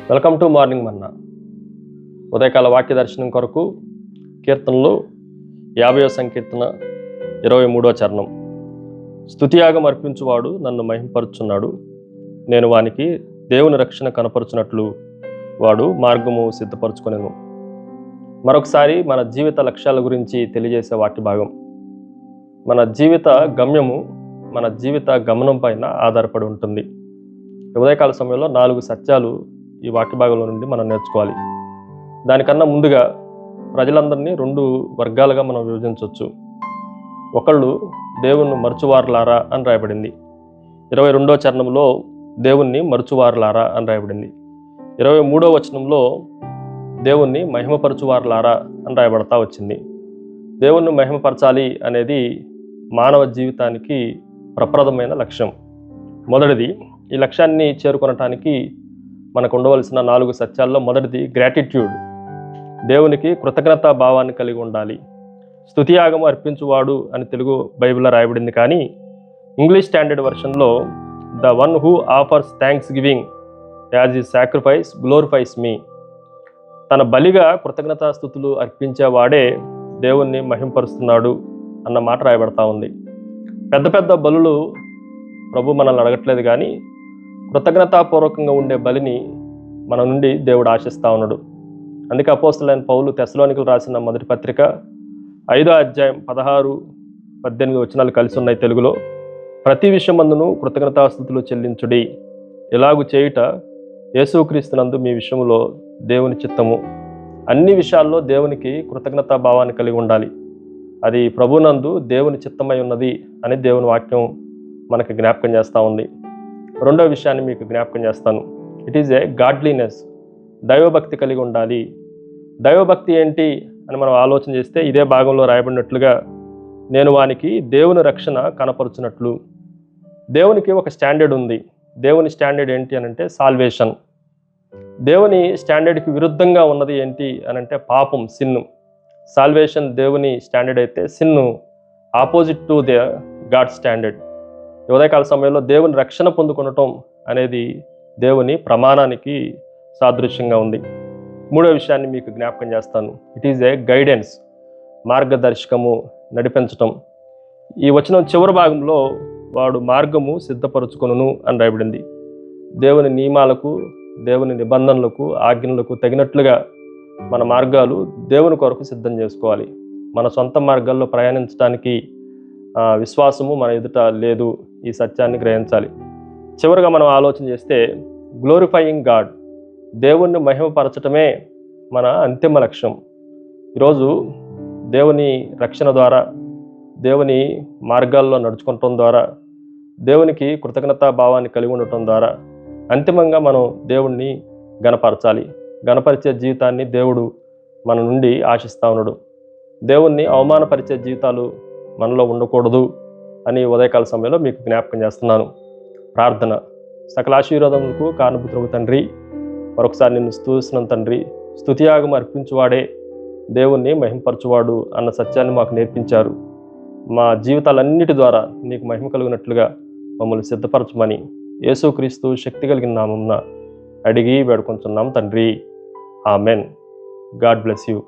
Welcome to morning మన్నా. ఉదయకాల వాక్య దర్శనం కొరకు కీర్తనలు 50వ సంకీర్తన 23వ చరణం. స్తుతియాగం అర్పించువాడు నన్ను మహింపరుచున్నాడు, నేను వానికి దేవుని రక్షణ కనపరుచున్నట్లు వాడు మార్గము సిద్ధపరచుకొనెను. మరొకసారి మన జీవిత లక్ష్యాల గురించి తెలియజేసే వాక్య భాగం. మన జీవిత గమ్యము మన జీవిత గమనం పైన ఆధారపడి ఉంటుంది. ఉదయకాల సమయంలో 4 సత్యాలు ఈ వాక్య భాగంలో నుండి మనం నేర్చుకోవాలి. దానికన్నా ముందుగా ప్రజలందరినీ 2 వర్గాలుగా మనం విభజించవచ్చు. ఒకళ్ళు దేవుణ్ణి మరచువారులారా అని రాయబడింది. 22వ చరణంలో దేవుణ్ణి మరచువారులారా అని రాయబడింది. 23వ వచనంలో దేవుణ్ణి మహిమపరచువారులారా అని రాయబడతా వచ్చింది. దేవుణ్ణి మహిమపరచాలి అనేది మానవ జీవితానికి ప్రప్రదమైన లక్ష్యం. మొదటిది, ఈ లక్ష్యాన్ని చేరుకొనటానికి మనకు ఉండవలసిన 4 సత్యాల్లో మొదటిది గ్రాటిట్యూడ్. దేవునికి కృతజ్ఞతా భావాన్ని కలిగి ఉండాలి. స్తుతియాగము అర్పించువాడు అని తెలుగు బైబిల్లో రాయబడింది, కానీ ఇంగ్లీష్ స్టాండర్డ్ వెర్షన్లో the one who offers thanksgiving as ఈ సాక్రిఫైస్ గ్లోరిఫైస్ మీ. తన బలిగా కృతజ్ఞతాస్తుతులు అర్పించేవాడే దేవుణ్ణి మహింపరుస్తున్నాడు అన్న మాట రాయబడతా ఉంది. పెద్ద పెద్ద బలులు ప్రభు మనల్ని అడగట్లేదు, కానీ కృతజ్ఞతాపూర్వకంగా ఉండే బలిని మన నుండి దేవుడు ఆశిస్తూ ఉన్నాడు. అందుకే అపోస్తలుడైన పౌలు తెస్సలోనికలు రాసిన మొదటి పత్రిక 5వ అధ్యాయం 16-18 వచనాలు కలిసి ఉన్నాయి తెలుగులో. ప్రతి విషయమందును కృతజ్ఞతాస్తుతులు చెల్లించుడి, ఇలాగు చేయుట యేసుక్రీస్తునందు మీ విషయంలో దేవుని చిత్తము. అన్ని విషయాల్లో దేవునికి కృతజ్ఞతా భావాన్ని కలిగి ఉండాలి. అది ప్రభునందు దేవుని చిత్తమై ఉన్నది అని దేవుని వాక్యం మనకి జ్ఞాపకం చేస్తూ ఉంది. రెండవ విషయాన్ని మీకు జ్ఞాపకం చేస్తాను. It is A godliness. దైవభక్తి కలిగి ఉండాలి. దైవభక్తి ఏంటి అని మనం ఆలోచన చేస్తే ఇదే భాగంలో రాయబడినట్లుగా, నేను వానికి దేవుని రక్షణ కనపరుచున్నట్లు. దేవునికి ఒక స్టాండర్డ్ ఉంది. దేవుని స్టాండర్డ్ ఏంటి అని అంటే సాల్వేషన్. దేవుని స్టాండర్డ్కి విరుద్ధంగా ఉన్నది ఏంటి అని అంటే పాపం, సిన్ను. సాల్వేషన్ దేవుని స్టాండర్డ్ అయితే sin opposite to the God standard. ఉదయకాల సమయంలో దేవుని రక్షణ పొందుకొనటం అనేది దేవుని ప్రమాణానికి సాదృశ్యంగా ఉంది. మూడో విషయాన్ని మీకు జ్ఞాపకం చేస్తాను. ఇట్ ఈజ్ ఏ గైడెన్స్, మార్గదర్శకము, నడిపించటం. ఈ వచనం చివరి భాగంలో వాడు మార్గము సిద్ధపరచుకొనును అని రాయబడింది. దేవుని నియమాలకు, దేవుని నిబంధనలకు, ఆజ్ఞలకు తగినట్లుగా మన మార్గాలు దేవుని కొరకు సిద్ధం చేసుకోవాలి. మన సొంత మార్గాల్లో ప్రయాణించడానికి విశ్వాసము మన ఎదుట లేదు. ఈ సత్యాన్ని గ్రహించాలి. చివరిగా మనం ఆలోచన చేస్తే గ్లోరిఫైయింగ్ గాడ్, దేవుణ్ణి మహిమపరచటమే మన అంతిమ లక్ష్యం. ఈరోజు దేవుని రక్షణ ద్వారా, దేవుని మార్గాల్లో నడుచుకోవటం ద్వారా, దేవునికి కృతజ్ఞతా భావాన్ని కలిగి ఉండటం ద్వారా అంతిమంగా మనం దేవుణ్ణి గణపరచాలి. గణపరిచే జీవితాన్ని దేవుడు మన నుండి ఆశిస్తూ ఉన్నాడు. దేవుణ్ణి అవమానపరిచే జీవితాలు మనలో ఉండకూడదు అని ఉదయకాల సమయంలో మీకు జ్ఞాపకం చేస్తున్నాను. ప్రార్థన. సకల ఆశీర్వాదములకు కారణభూతుడగు తండ్రి, మరొకసారి నిన్ను స్తుతిస్తున్నాను తండ్రి. స్తుతియాగం అర్పించువాడే దేవుణ్ణి మహింపరచువాడు అన్న సత్యాన్ని మాకు నేర్పించారు. మా జీవితాలన్నిటి ద్వారా నీకు మహిమ కలిగినట్లుగా మమ్మల్ని సిద్ధపరచమని యేసుక్రీస్తు శక్తి కలిగిన నామమున అడిగి వేడుకొంచున్నాం తండ్రి. ఆమెన్. God bless you.